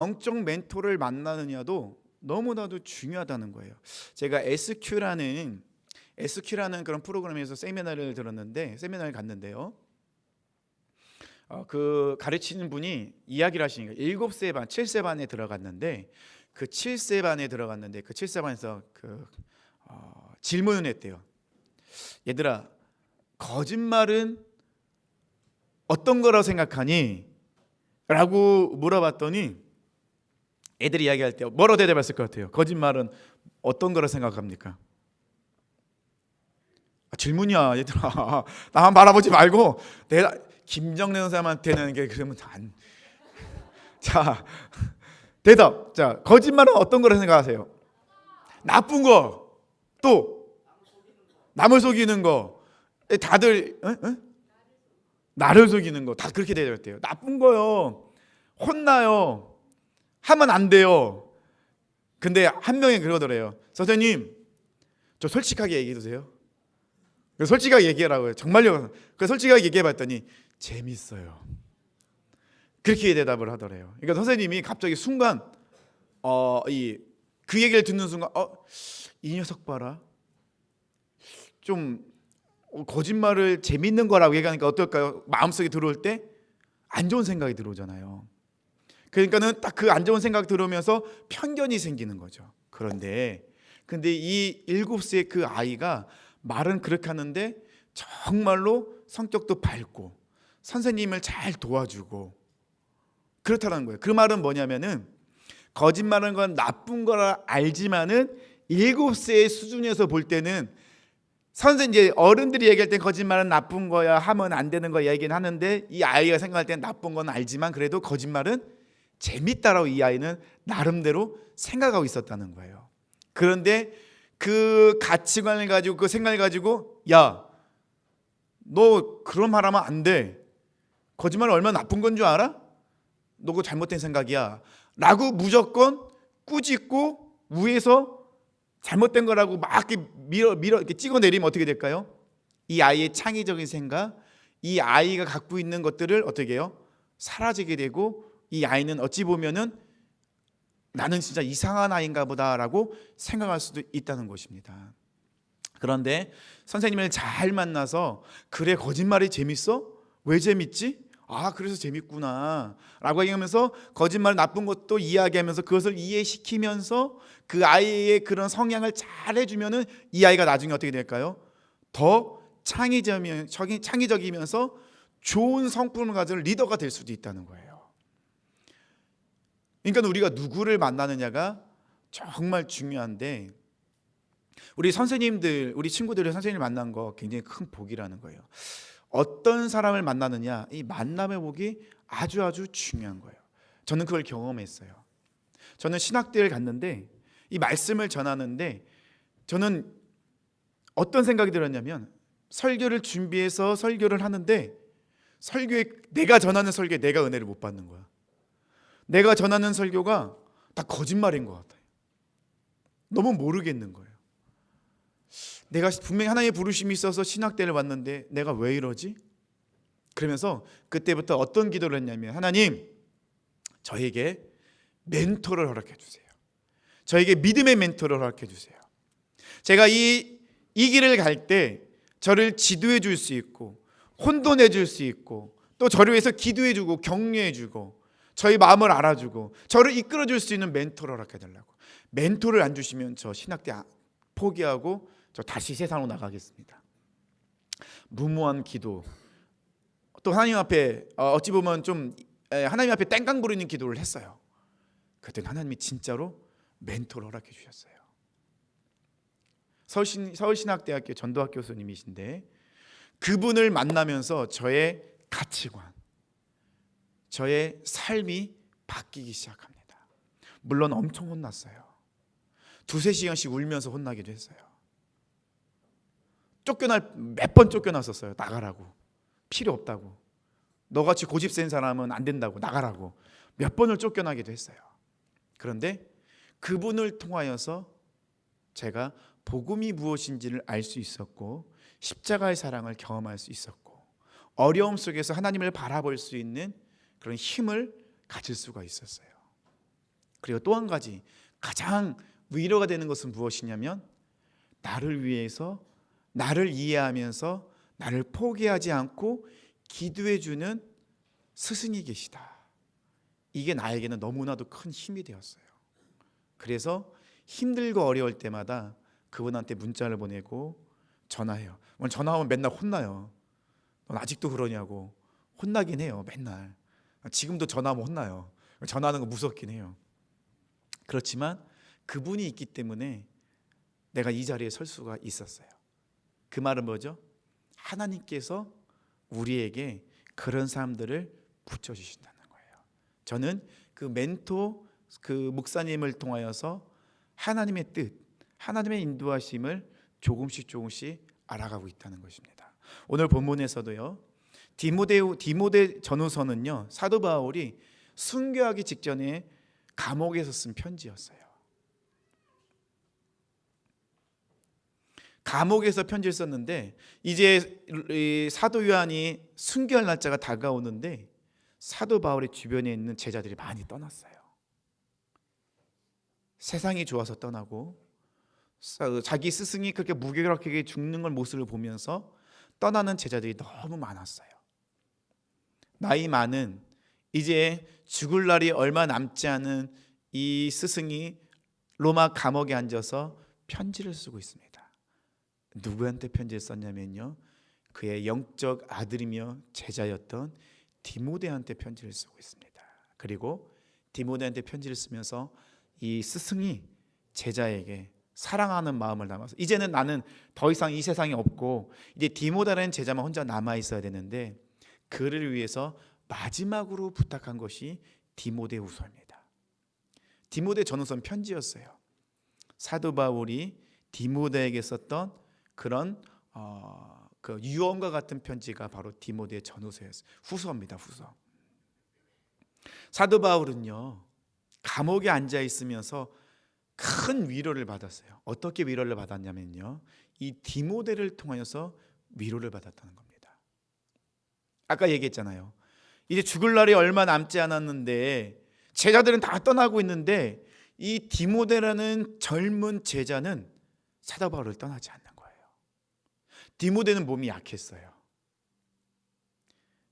영적 멘토를 만나느냐도 너무나도 중요하다는 거예요. 제가 SQ라는 그런 프로그램에서 세미나를 갔는데요. 그 가르치는 분이 이야기를 하시니까 7세 반, 7세 반에 들어갔는데 그 7세 반에서 질문을 했대요. 얘들아, 거짓말은 어떤 거라고 생각하니? 라고 물어봤더니 애들이 이야기할 때 뭐라고 대답했을 것 같아요? 거짓말은 어떤 거라고 생각합니까? 질문이야 얘들아. 나만 바라보지 말고 내가 김정래 선생님한테는 그러면 안. 자, 대답. 자, 거짓말은 어떤 거라고 생각하세요? 나쁜 거. 또 남을 속이는 거. 다들 나를 속이는 거 다 그렇게 대답했대요. 나쁜 거요. 혼나요. 하면 안 돼요. 근데 한 명이 그러더래요. 선생님, 저 솔직하게 얘기해도 돼요? 솔직하게 얘기하라고요. 정말요. 솔직하게 얘기해봤더니 재밌어요. 그렇게 대답을 하더래요. 그러니까 선생님이 갑자기 순간 그 얘기를 듣는 순간 이 녀석 봐라. 좀 거짓말을 재밌는 거라고 얘기하니까 어떨까요? 마음속에 들어올 때 안 좋은 생각이 들어오잖아요. 그러니까는 딱 그 안 좋은 생각 들어오면서 편견이 생기는 거죠. 근데 이 7세 그 아이가 말은 그렇게 하는데 정말로 성격도 밝고 선생님을 잘 도와주고 그렇다는 거예요. 그 말은 뭐냐면은 거짓말은 건 나쁜 거라 알지만은 7세의 수준에서 볼 때는 이제 어른들이 얘기할 때 거짓말은 나쁜 거야, 하면 안 되는 거야 얘기는 하는데 이 아이가 생각할 때는 나쁜 건 알지만 그래도 거짓말은 재밌다라고 이 아이는 나름대로 생각하고 있었다는 거예요. 그런데 그 가치관을 가지고 그 생각을 가지고 야, 너 그런 말 하면 안 돼. 거짓말 얼마나 나쁜 건 줄 알아? 너 그거 잘못된 생각이야 라고 무조건 꾸짖고 위에서 잘못된 거라고 막 이렇게 찍어내리면 어떻게 될까요? 이 아이의 창의적인 생각, 이 아이가 갖고 있는 것들을 어떻게 해요? 사라지게 되고 이 아이는 어찌 보면은 나는 진짜 이상한 아이인가 보다라고 생각할 수도 있다는 것입니다. 그런데 선생님을 잘 만나서 그래 거짓말이 재밌어? 왜 재밌지? 그래서 재밌구나 라고 얘기하면서 거짓말 나쁜 것도 이야기하면서 그것을 이해시키면서 그 아이의 그런 성향을 잘 해주면은 이 아이가 나중에 어떻게 될까요? 더 창의적이면서 좋은 성품을 가진 리더가 될 수도 있다는 거예요. 그러니까 우리가 누구를 만나느냐가 정말 중요한데 우리 선생님들, 우리 친구들이 선생님을 만난 거 굉장히 큰 복이라는 거예요. 어떤 사람을 만나느냐, 이 만남의 복이 아주 중요한 거예요. 저는 그걸 경험했어요. 저는 신학대를 갔는데 이 말씀을 전하는데 저는 어떤 생각이 들었냐면 설교를 준비해서 설교를 하는데 내가 전하는 설교에 내가 은혜를 못 받는 거야. 내가 전하는 설교가 다 거짓말인 것 같아요. 너무 모르겠는 거예요. 내가 분명히 하나님의 부르심이 있어서 신학대를 왔는데 내가 왜 이러지? 그러면서 그때부터 어떤 기도를 했냐면 하나님, 저에게 멘토를 허락해 주세요. 저에게 믿음의 멘토를 허락해 주세요. 제가 이 길을 갈 때 저를 지도해 줄 수 있고 혼돈해 줄 수 있고 또 저를 위해서 기도해 주고 격려해 주고 저희 마음을 알아주고 저를 이끌어 줄 수 있는 멘토를 허락해 달라고. 멘토를 안 주시면 저 신학대 포기하고 저 다시 세상으로 나가겠습니다. 무모한 기도, 또 하나님 앞에 어찌 보면 좀 하나님 앞에 땡깡 부리는 기도를 했어요. 그때 하나님이 진짜로 멘토를 허락해 주셨어요. 서울신학대학교 전도학 교수님이신데 그분을 만나면서 저의 가치관, 저의 삶이 바뀌기 시작합니다. 물론 엄청 혼났어요. 2-3시간씩 울면서 혼나기도 했어요. 몇 번 쫓겨났었어요. 나가라고. 필요 없다고. 너같이 고집 센 사람은 안 된다고. 나가라고. 몇 번을 쫓겨나기도 했어요. 그런데 그분을 통하여서 제가 복음이 무엇인지를 알 수 있었고 십자가의 사랑을 경험할 수 있었고 어려움 속에서 하나님을 바라볼 수 있는 그런 힘을 가질 수가 있었어요. 그리고 또 한 가지 가장 위로가 되는 것은 무엇이냐면 나를 위해서 나를 이해하면서 나를 포기하지 않고 기도해 주는 스승이 계시다. 이게 나에게는 너무나도 큰 힘이 되었어요. 그래서 힘들고 어려울 때마다 그분한테 문자를 보내고 전화해요. 전화하면 맨날 혼나요. 넌 아직도 그러냐고. 혼나긴 해요. 맨날. 지금도 전화하면 혼나요. 전화하는 거 무섭긴 해요. 그렇지만 그분이 있기 때문에 내가 이 자리에 설 수가 있었어요. 그 말은 뭐죠? 하나님께서 우리에게 그런 사람들을 붙여주신다는 거예요. 저는 그 멘토 그 목사님을 통하여서 하나님의 뜻, 하나님의 인도하심을 조금씩 알아가고 있다는 것입니다. 오늘 본문에서도요, 디모데 전후서는요, 사도 바울이 순교하기 직전에 감옥에서 쓴 편지였어요. 감옥에서 편지를 썼는데 이제 사도 요한이 순교할 날짜가 다가오는데 사도 바울의 주변에 있는 제자들이 많이 떠났어요. 세상이 좋아서 떠나고 자기 스승이 그렇게 무기력하게 죽는 걸 모습을 보면서 떠나는 제자들이 너무 많았어요. 나이 많은 이제 죽을 날이 얼마 남지 않은 이 스승이 로마 감옥에 앉아서 편지를 쓰고 있습니다. 누구한테 편지를 썼냐면요, 그의 영적 아들이며 제자였던 디모데한테 편지를 쓰고 있습니다. 그리고 디모데한테 편지를 쓰면서 이 스승이 제자에게 사랑하는 마음을 담아서 이제는 나는 더 이상 이 세상에 없고 이제 디모데라는 제자만 혼자 남아 있어야 되는데 그를 위해서 마지막으로 부탁한 것이 디모데후서입니다. 디모데 전후서는 편지였어요. 사도 바울이 디모데에게 썼던 그런 그 유언과 같은 편지가 바로 디모데 전후서였어요. 후서입니다. 후서. 사도 바울은요, 감옥에 앉아 있으면서 큰 위로를 받았어요. 어떻게 위로를 받았냐면요, 이 디모데를 통하여서 위로를 받았다는 겁니다. 아까 얘기했잖아요. 이제 죽을 날이 얼마 남지 않았는데 제자들은 다 떠나고 있는데 이 디모데라는 젊은 제자는 사도 바울을 떠나지 않는 거예요. 디모데는 몸이 약했어요.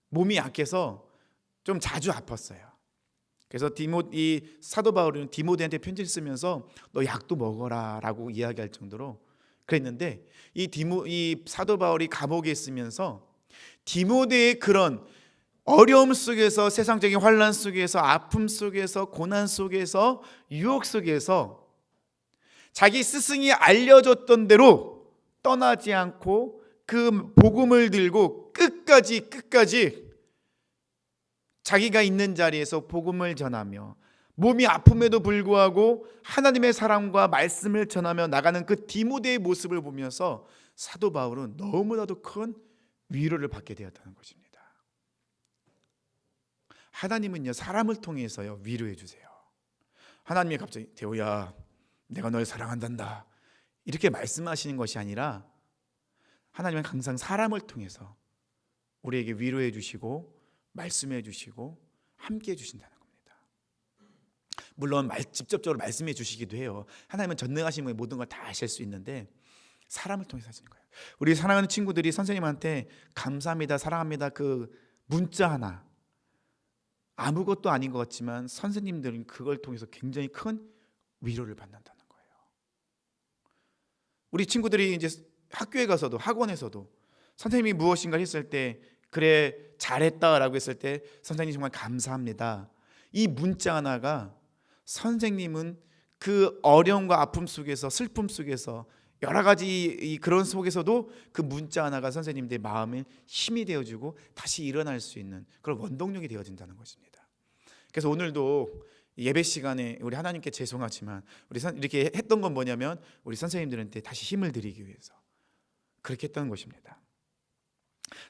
몸이 약해서 좀 자주 아팠어요. 그래서 이 사도 바울은 디모데한테 편지를 쓰면서 너 약도 먹어라 라고 이야기할 정도로 그랬는데 이 사도 바울이 감옥에 있으면서 디모데의 그런 어려움 속에서, 세상적인 환난 속에서, 아픔 속에서, 고난 속에서, 유혹 속에서 자기 스승이 알려줬던 대로 떠나지 않고 그 복음을 들고 끝까지 자기가 있는 자리에서 복음을 전하며 몸이 아픔에도 불구하고 하나님의 사랑과 말씀을 전하며 나가는 그 디모데의 모습을 보면서 사도 바울은 너무나도 큰 위로를 받게 되었다는 것입니다. 하나님은요, 사람을 통해서요 위로해 주세요. 하나님이 갑자기 대호야 내가 널 사랑한단다 이렇게 말씀하시는 것이 아니라 하나님은 항상 사람을 통해서 우리에게 위로해 주시고 말씀해 주시고 함께 해 주신다는 겁니다. 물론 직접적으로 말씀해 주시기도 해요. 하나님은 전능하신 분의 모든 걸 다 아실 수 있는데 사람을 통해서 하시는 거예요. 우리 사랑하는 친구들이 선생님한테 감사합니다, 사랑합니다 그 문자 하나 아무것도 아닌 것 같지만 선생님들은 그걸 통해서 굉장히 큰 위로를 받는다는 거예요. 우리 친구들이 이제 학교에 가서도 학원에서도 선생님이 무엇인가 했을 때 그래 잘했다라고 했을 때 선생님 정말 감사합니다. 이 문자 하나가 선생님은 그 어려움과 아픔 속에서 슬픔 속에서 여러 가지 그런 속에서도 그 문자 하나가 선생님들의 마음에 힘이 되어주고 다시 일어날 수 있는 그런 원동력이 되어진다는 것입니다. 그래서 오늘도 예배 시간에 우리 하나님께 죄송하지만 우리 이렇게 했던 건 뭐냐면 우리 선생님들한테 다시 힘을 드리기 위해서 그렇게 했던 것입니다.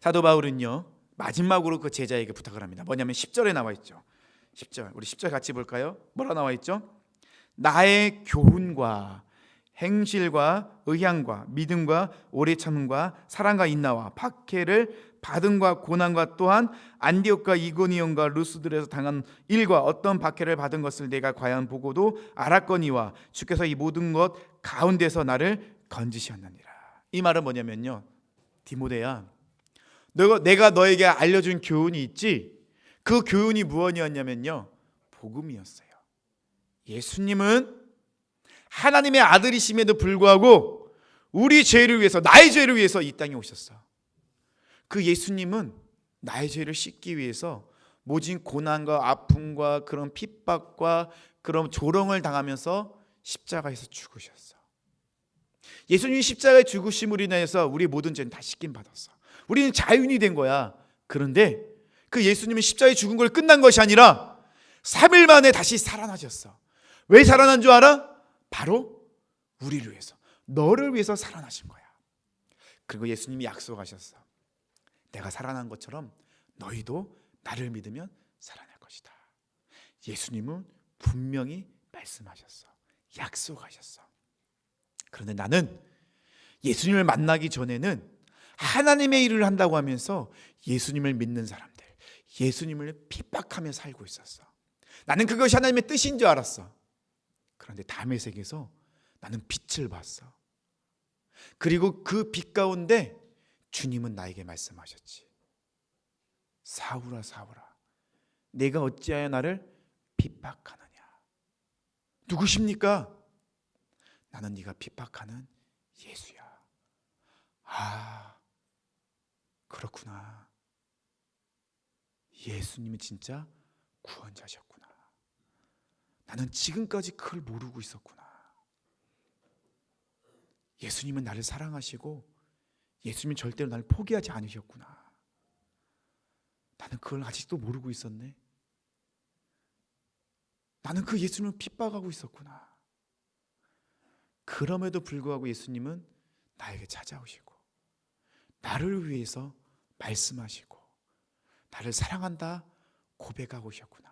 사도 바울은요 마지막으로 그 제자에게 부탁을 합니다. 뭐냐면 10절에 나와 있죠. 10절 우리 10절 같이 볼까요? 뭐라 나와 있죠? 나의 교훈과 행실과 의향과 믿음과 오래 참음과 사랑과 인나와 박해를 받은과 고난과 또한 안디옥과 이고니온과 루스들에서 당한 일과 어떤 박해를 받은 것을 내가 과연 보고도 알았거니와 주께서 이 모든 것 가운데서 나를 건지셨느니라. 이 말은 뭐냐면요, 디모데야, 내가 너에게 알려준 교훈이 있지. 그 교훈이 무엇이었냐면요, 복음이었어요. 예수님은 하나님의 아들이심에도 불구하고 우리 죄를 위해서, 나의 죄를 위해서 이 땅에 오셨어. 그 예수님은 나의 죄를 씻기 위해서 모진 고난과 아픔과 그런 핍박과 그런 조롱을 당하면서 십자가에서 죽으셨어. 예수님이 십자가에 죽으심으로 인해서 우리 모든 죄는 다 씻김 받았어. 우리는 자유인이 된 거야. 그런데 그 예수님은 십자가에 죽은 걸 끝난 것이 아니라 3일 만에 다시 살아나셨어. 왜 살아난 줄 알아? 바로 우리를 위해서, 너를 위해서 살아나신 거야. 그리고 예수님이 약속하셨어. 내가 살아난 것처럼 너희도 나를 믿으면 살아날 것이다. 예수님은 분명히 말씀하셨어. 약속하셨어. 그런데 나는 예수님을 만나기 전에는 하나님의 일을 한다고 하면서 예수님을 믿는 사람들, 예수님을 핍박하며 살고 있었어. 나는 그것이 하나님의 뜻인 줄 알았어. 그런데 다메섹에서 나는 빛을 봤어. 그리고 그 빛 가운데 주님은 나에게 말씀하셨지. 사울아, 사울아, 내가 어찌하여 나를 핍박하느냐. 누구십니까? 나는 네가 핍박하는 예수야. 아, 그렇구나. 예수님이 진짜 구원자셨구나. 나는 지금까지 그걸 모르고 있었구나. 예수님은 나를 사랑하시고 예수님은 절대로 나를 포기하지 않으셨구나. 나는 그걸 아직도 모르고 있었네. 나는 그 예수님을 핍박하고 있었구나. 그럼에도 불구하고 예수님은 나에게 찾아오시고 나를 위해서 말씀하시고 나를 사랑한다 고백하고 오셨구나.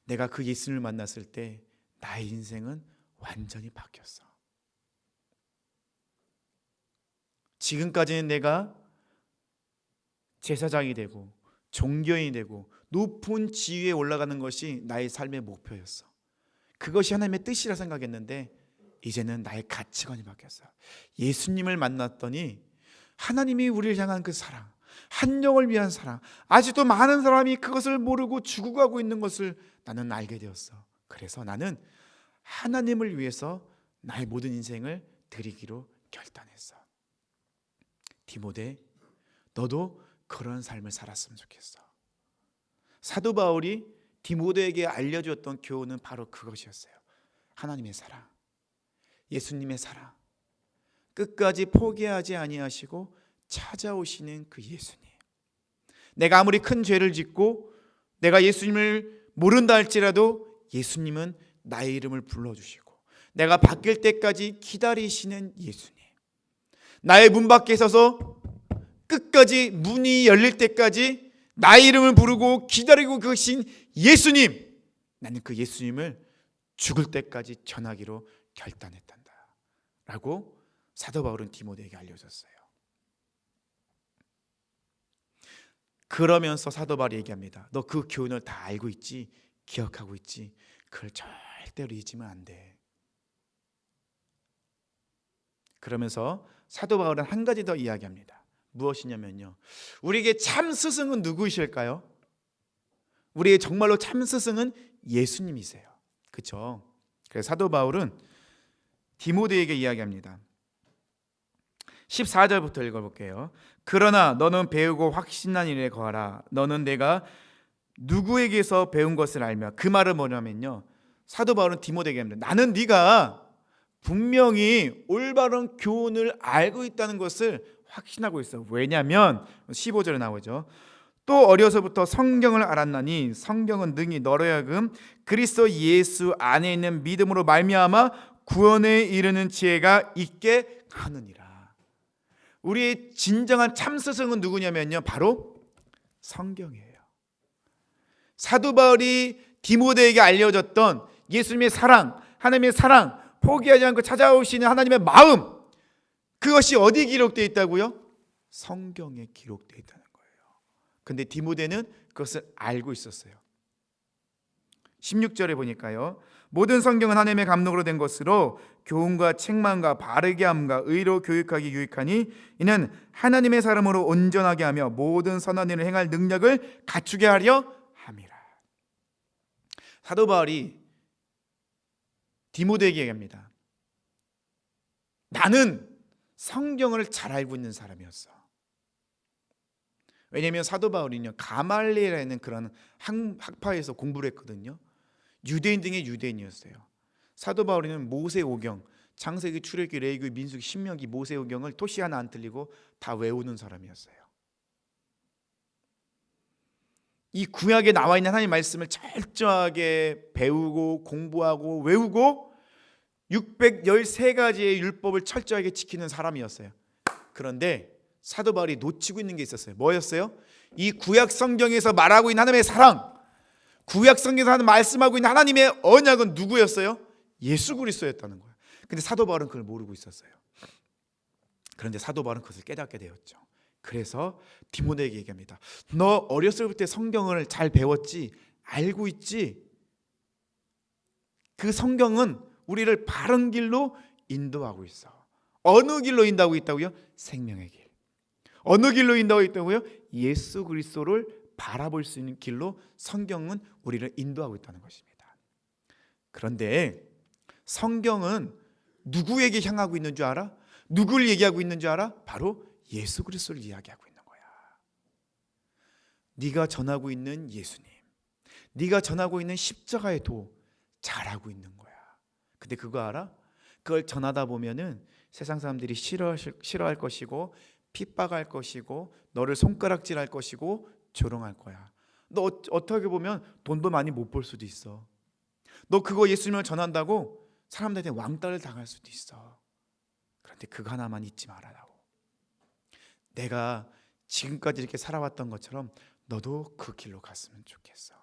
내가 그 예수님을 만났을 때 나의 인생은 완전히 바뀌었어. 지금까지는 내가 제사장이 되고 종교인이 되고 높은 지위에 올라가는 것이 나의 삶의 목표였어. 그것이 하나님의 뜻이라 생각했는데 이제는 나의 가치관이 바뀌었어. 예수님을 만났더니 하나님이 우리를 향한 그 사랑, 한 영을 위한 사랑, 아직도 많은 사람이 그것을 모르고 죽어가고 있는 것을 나는 알게 되었어. 그래서 나는 하나님을 위해서 나의 모든 인생을 드리기로 결단했어. 디모데, 너도 그런 삶을 살았으면 좋겠어. 사도 바울이 디모데에게 알려주었던 교훈은 바로 그것이었어요. 하나님의 사랑, 예수님의 사랑, 끝까지 포기하지 아니하시고 찾아오시는 그 예수님. 내가 아무리 큰 죄를 짓고 내가 예수님을 모른다 할지라도 예수님은 나의 이름을 불러주시고 내가 바뀔 때까지 기다리시는 예수님. 나의 문 밖에 서서 끝까지 문이 열릴 때까지 나의 이름을 부르고 기다리고 계신 예수님. 나는 그 예수님을 죽을 때까지 전하기로 결단했단다 라고 사도 바울은 디모데에게 알려줬어요. 그러면서 사도 바울이 얘기합니다. 너 그 교훈을 다 알고 있지? 기억하고 있지? 그걸 절대로 잊으면 안 돼. 그러면서 사도 바울은 한 가지 더 이야기합니다. 무엇이냐면요, 우리에게 참 스승은 누구이실까요? 우리의 정말로 참 스승은 예수님이세요. 그렇죠? 그래서 사도 바울은 디모데에게 이야기합니다. 14절부터 읽어볼게요. 그러나 너는 배우고 확신한 일에 거하라. 너는 내가 누구에게서 배운 것을 알며. 그 말은 뭐냐면요, 사도 바울은 디모데에게 합니다. 나는 네가 분명히 올바른 교훈을 알고 있다는 것을 확신하고 있어. 왜냐하면 15절에 나오죠. 또 어려서부터 성경을 알았나니 성경은 능히 너로 하여금 그리스도 예수 안에 있는 믿음으로 말미암아 구원에 이르는 지혜가 있게 하느니라. 우리의 진정한 참 스승은 누구냐면요, 바로 성경이에요. 사도 바울이 디모데에게 알려줬던 예수님의 사랑, 하나님의 사랑, 포기하지 않고 찾아오시는 하나님의 마음, 그것이 어디에 기록되어 있다고요? 성경에 기록되어 있다는 거예요. 근데 디모데는 그것을 알고 있었어요. 16절에 보니까요, 모든 성경은 하나님의 감동으로 된 것으로 교훈과 책망과 바르게 함과 의로 교육하기 유익하니 이는 하나님의 사람으로 온전하게 하며 모든 선한 일을 행할 능력을 갖추게 하려 함이라. 사도 바울이 디모데에게 얘기합니다. 나는 성경을 잘 알고 있는 사람이었어. 왜냐하면 사도 바울은요, 가말리엘이라는 그런 학파에서 공부를 했거든요. 유대인 중에 유대인이었어요. 사도 바울은 모세오경, 창세기, 출애굽기, 레위기, 민수기, 신명기, 모세오경을 토시 하나 안 틀리고 다 외우는 사람이었어요. 이 구약에 나와 있는 하나님의 말씀을 철저하게 배우고 공부하고 외우고 613가지의 율법을 철저하게 지키는 사람이었어요. 그런데 사도 바울이 놓치고 있는 게 있었어요. 뭐였어요? 이 구약 성경에서 말하고 있는 하나님의 사랑, 구약 성경에서 말씀하고 있는 하나님의 언약은 누구였어요? 예수 그리스도였다는 거예요. 근데 사도 바울은 그걸 모르고 있었어요. 그런데 사도 바울은 그것을 깨닫게 되었죠. 그래서 디모데에게 얘기합니다. 너 어렸을 때 성경을 잘 배웠지? 알고 있지? 그 성경은 우리를 바른 길로 인도하고 있어. 어느 길로 인도하고 있다고요? 생명의 길. 어느 길로 인도하고 있다고요? 예수 그리스도를 바라볼 수 있는 길로 성경은 우리를 인도하고 있다는 것입니다. 그런데 성경은 누구에게 향하고 있는 줄 알아? 누구를 얘기하고 있는 줄 알아? 바로 예수 그리스도를 이야기하고 있는 거야. 네가 전하고 있는 예수님, 네가 전하고 있는 십자가의 도 잘하고 있는 거야. 근데 그거 알아? 그걸 전하다 보면은 세상 사람들이 싫어할 것이고 핍박할 것이고 너를 손가락질할 것이고 조롱할 거야. 너 어떻게 보면 돈도 많이 못 벌 수도 있어. 너 그거 예수님을 전한다고 사람들한테 왕따를 당할 수도 있어. 그런데 그거 하나만 잊지 말아라고. 내가 지금까지 이렇게 살아왔던 것처럼 너도 그 길로 갔으면 좋겠어.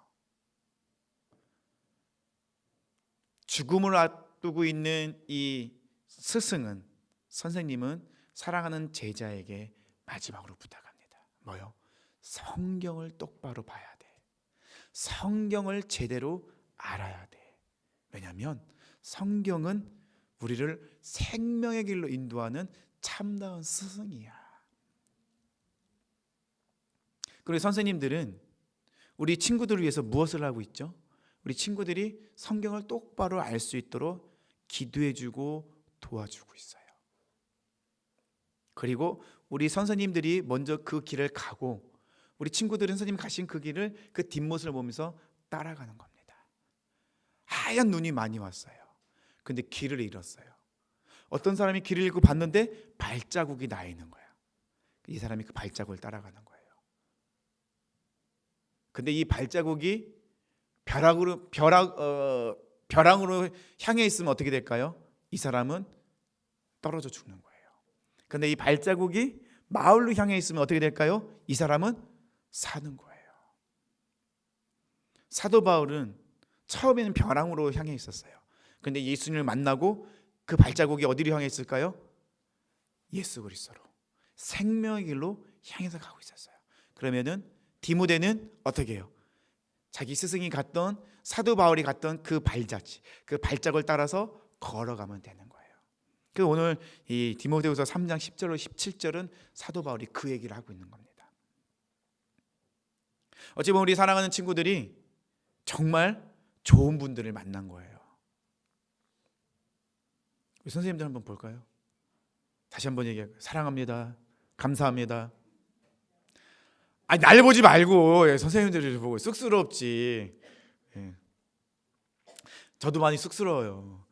죽음을 앞두고 있는 이 스승은, 선생님은 사랑하는 제자에게 마지막으로 부탁합니다. 뭐요? 성경을 똑바로 봐야 돼. 성경을 제대로 알아야 돼. 왜냐하면 성경은 우리를 생명의 길로 인도하는 참다운 스승이야. 그리고 선생님들은 우리 친구들을 위해서 무엇을 하고 있죠? 우리 친구들이 성경을 똑바로 알 수 있도록 기도해주고 도와주고 있어요. 그리고 우리 선생님들이 먼저 그 길을 가고 우리 친구들은 선생님 가신 그 길을 그 뒷모습을 보면서 따라가는 겁니다. 하얀 눈이 많이 왔어요. 근데 길을 잃었어요. 어떤 사람이 길을 잃고 봤는데 발자국이 나 있는 거야. 이 사람이 그 발자국을 따라가는 거예요. 근데 이 발자국이 벼랑으로 향해 있으면 어떻게 될까요? 이 사람은 떨어져 죽는 거예요. 근데 이 발자국이 마을로 향해 있으면 어떻게 될까요? 이 사람은 사는 거예요. 사도 바울은 처음에는 벼랑으로 향해 있었어요. 근데 예수님을 만나고 그 발자국이 어디로 향해 있을까요? 예수 그리스도로, 생명의 길로 향해서 가고 있었어요. 그러면은 디모데는 어떻게 해요? 자기 스승이 갔던, 사도 바울이 갔던 그 발자취, 그 발자국을 따라서 걸어가면 되는 거예요. 그래서 오늘 이 디모데후서 3장 10절로 17절은 사도 바울이 그 얘기를 하고 있는 겁니다. 어찌 보면 우리 사랑하는 친구들이 정말 좋은 분들을 만난 거예요. 우리 선생님들 한번 볼까요? 다시 한번 얘기할게요. 사랑합니다. 감사합니다. 아니, 날 보지 말고 선생님들을 보고 쑥스럽지. 저도 많이 쑥스러워요.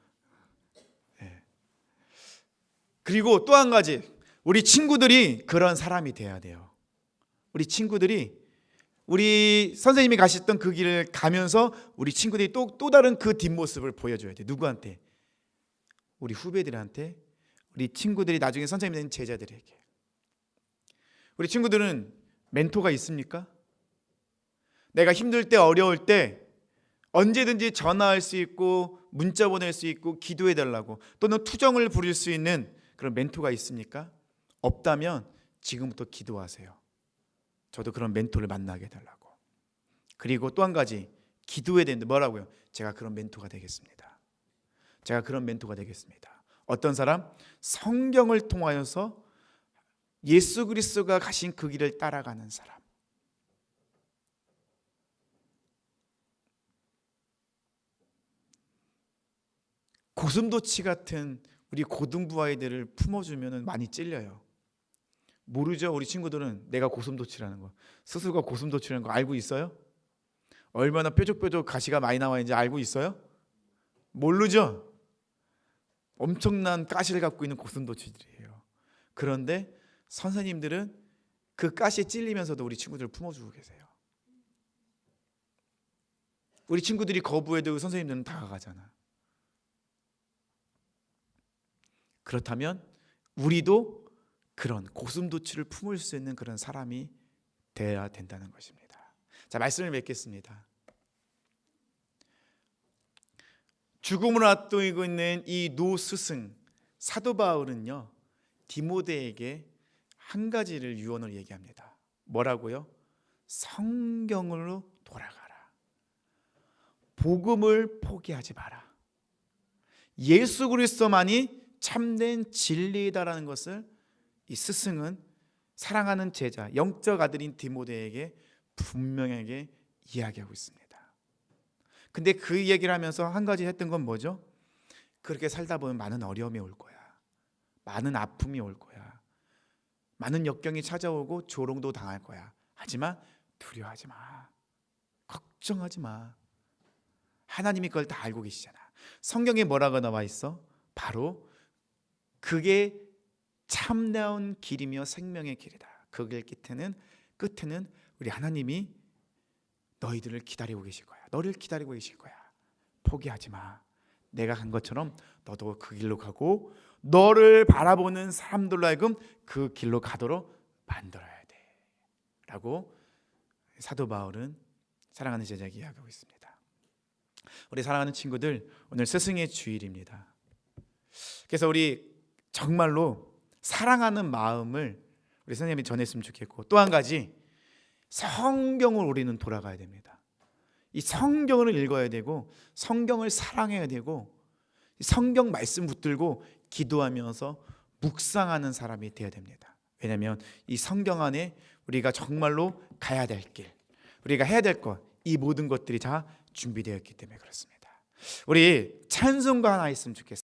그리고 또 한 가지, 우리 친구들이 그런 사람이 돼야 돼요. 우리 친구들이 우리 선생님이 가셨던 그 길을 가면서 우리 친구들이 또 다른 그 뒷모습을 보여줘야 돼. 누구한테? 우리 후배들한테, 우리 친구들이 나중에 선생님이 된 제자들에게. 우리 친구들은 멘토가 있습니까? 내가 힘들 때, 어려울 때 언제든지 전화할 수 있고 문자 보낼 수 있고 기도해 달라고 또는 투정을 부릴 수 있는 그런 멘토가 있습니까? 없다면 지금부터 기도하세요. 저도 그런 멘토를 만나게 해달라고. 그리고 또 한 가지 기도해야 되는데 뭐라고요? 제가 그런 멘토가 되겠습니다. 제가 그런 멘토가 되겠습니다. 어떤 사람? 성경을 통하여서 예수 그리스도가 가신 그 길을 따라가는 사람. 고슴도치 같은 우리 고등부 아이들을 품어주면 많이 찔려요. 모르죠? 우리 친구들은 내가 고슴도치라는 거, 스스로가 고슴도치라는 거 알고 있어요? 얼마나 뾰족뾰족 가시가 많이 나와 있는지 알고 있어요? 모르죠? 엄청난 가시를 갖고 있는 고슴도치들이에요. 그런데 선생님들은 그 가시에 찔리면서도 우리 친구들을 품어주고 계세요. 우리 친구들이 거부해도 선생님들은 다가가잖아. 그렇다면 우리도 그런 고슴도치를 품을 수 있는 그런 사람이 되어야 된다는 것입니다. 자, 말씀을 맺겠습니다. 죽음을 앞두고 있는 이 노 스승 사도 바울은요, 디모데에게 한 가지를 유언을 얘기합니다. 뭐라고요? 성경으로 돌아가라. 복음을 포기하지 마라. 예수 그리스도만이 참된 진리이다라는 것을 이 스승은 사랑하는 제자, 영적 아들인 디모데에게 분명하게 이야기하고 있습니다. 근데 그 얘기를 하면서 한 가지 했던 건 뭐죠? 그렇게 살다 보면 많은 어려움이 올 거야. 많은 아픔이 올 거야. 많은 역경이 찾아오고 조롱도 당할 거야. 하지만 두려워하지 마. 걱정하지 마. 하나님이 그걸 다 알고 계시잖아. 성경에 뭐라고 나와 있어? 바로 그게 참다운 길이며 생명의 길이다. 그 길 끝에는 우리 하나님이 너희들을 기다리고 계실 거야. 너를 기다리고 계실 거야. 포기하지 마. 내가 간 것처럼 너도 그 길로 가고 너를 바라보는 사람들로 하여금 그 길로 가도록 만들어야 돼 라고 사도 바울은 사랑하는 제자에게 이야기하고 있습니다. 우리 사랑하는 친구들, 오늘 스승의 주일입니다. 그래서 우리 정말로 사랑하는 마음을 우리 선생님이 전했으면 좋겠고, 또 한 가지 성경을 우리는 돌아가야 됩니다. 이 성경을 읽어야 되고 성경을 사랑해야 되고 성경 말씀 붙들고 기도하면서 묵상하는 사람이 되어야 됩니다. 왜냐하면 이 성경 안에 우리가 정말로 가야 될 길, 우리가 해야 될 것, 이 모든 것들이 다 준비되어 있기 때문에 그렇습니다. 우리 찬송가 하나 있으면 좋겠습니다.